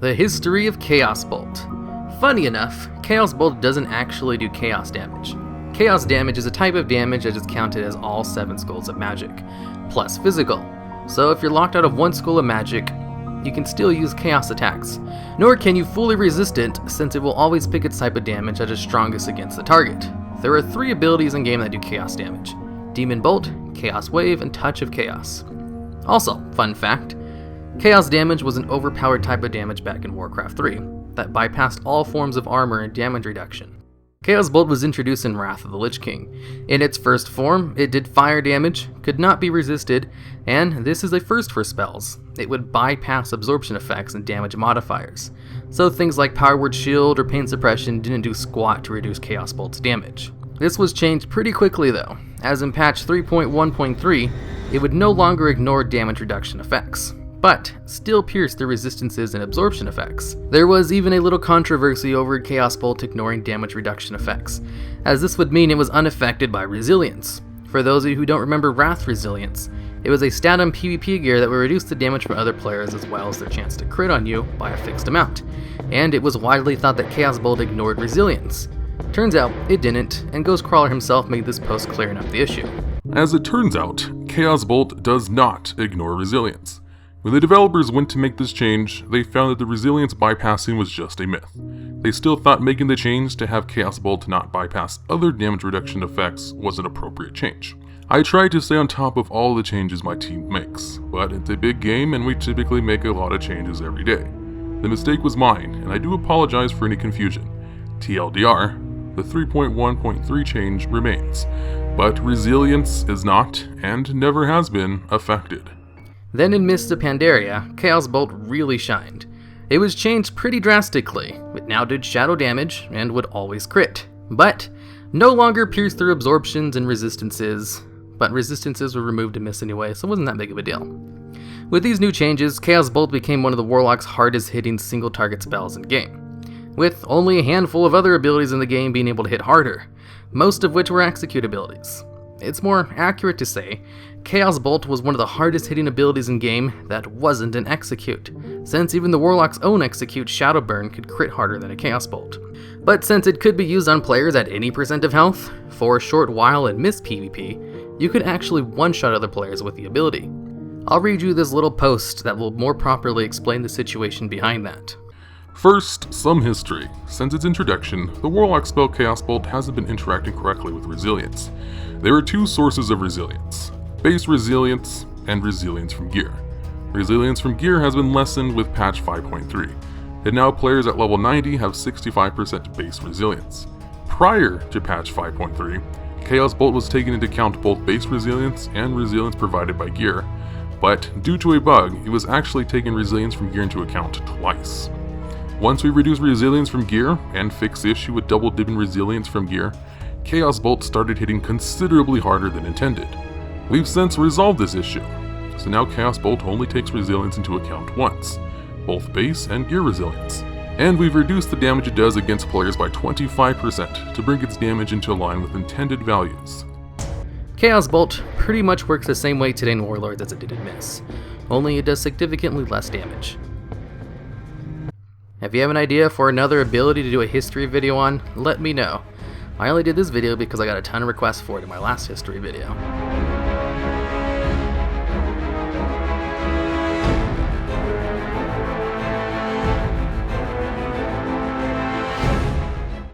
The history of Chaos Bolt. Funny enough, Chaos Bolt doesn't actually do chaos damage. Chaos damage is a type of damage that is counted as all 7 schools of magic, plus physical. So if you're locked out of one school of magic, you can still use chaos attacks. Nor can you fully resist it, since it will always pick its type of damage that is strongest against the target. There are 3 abilities in game that do chaos damage: Demon Bolt, Chaos Wave, and Touch of Chaos. Also, fun fact, chaos damage was an overpowered type of damage back in Warcraft 3 that bypassed all forms of armor and damage reduction. Chaos Bolt was introduced in Wrath of the Lich King. In its first form, it did fire damage, could not be resisted, and this is a first for spells. It would bypass absorption effects and damage modifiers. So things like Power Word Shield or Pain Suppression didn't do squat to reduce Chaos Bolt's damage. This was changed pretty quickly though, as in patch 3.1.3, it would no longer ignore damage reduction effects, but still pierce the resistances and absorption effects. There was even a little controversy over Chaos Bolt ignoring damage reduction effects, as this would mean it was unaffected by resilience. For those of you who don't remember Wrath Resilience, it was a stat on PvP gear that would reduce the damage from other players as well as their chance to crit on you by a fixed amount, and it was widely thought that Chaos Bolt ignored resilience. Turns out, it didn't, and Ghostcrawler himself made this post clearing up the issue. As it turns out, Chaos Bolt does not ignore resilience. When the developers went to make this change, they found that the resilience bypassing was just a myth. They still thought making the change to have Chaos Bolt not bypass other damage reduction effects was an appropriate change. I try to stay on top of all the changes my team makes, but it's a big game and we typically make a lot of changes every day. The mistake was mine, and I do apologize for any confusion. TLDR, the 3.1.3 change remains, but resilience is not, and never has been, affected. Then in Mists of Pandaria, Chaos Bolt really shined. It was changed pretty drastically. It now did shadow damage and would always crit, but no longer pierce through absorptions and resistances, but resistances were removed in Mists anyway, so it wasn't that big of a deal. With these new changes, Chaos Bolt became one of the Warlock's hardest hitting single target spells in game, with only a handful of other abilities in the game being able to hit harder, most of which were execute abilities. It's more accurate to say, Chaos Bolt was one of the hardest hitting abilities in game that wasn't an execute, since even the Warlock's own execute, Shadow Burn, could crit harder than a Chaos Bolt. But since it could be used on players at any percent of health, for a short while in Mist PvP, you could actually one-shot other players with the ability. I'll read you this little post that will more properly explain the situation behind that. First, some history. Since its introduction, the Warlock spell Chaos Bolt hasn't been interacting correctly with resilience. There are 2 sources of resilience: base resilience and resilience from gear. Resilience from gear has been lessened with patch 5.3, and now players at level 90 have 65% base resilience. Prior to patch 5.3, Chaos Bolt was taking into account both base resilience and resilience provided by gear, but due to a bug, it was actually taking resilience from gear into account twice. Once we reduced resilience from gear and fixed the issue with double dipping resilience from gear, Chaos Bolt started hitting considerably harder than intended. We've since resolved this issue, so now Chaos Bolt only takes resilience into account once, both base and gear resilience. And we've reduced the damage it does against players by 25% to bring its damage into line with intended values. Chaos Bolt pretty much works the same way today in Warlords as it did in Mists, only it does significantly less damage. If you have an idea for another ability to do a history video on, let me know. I only did this video because I got a ton of requests for it in my last history video.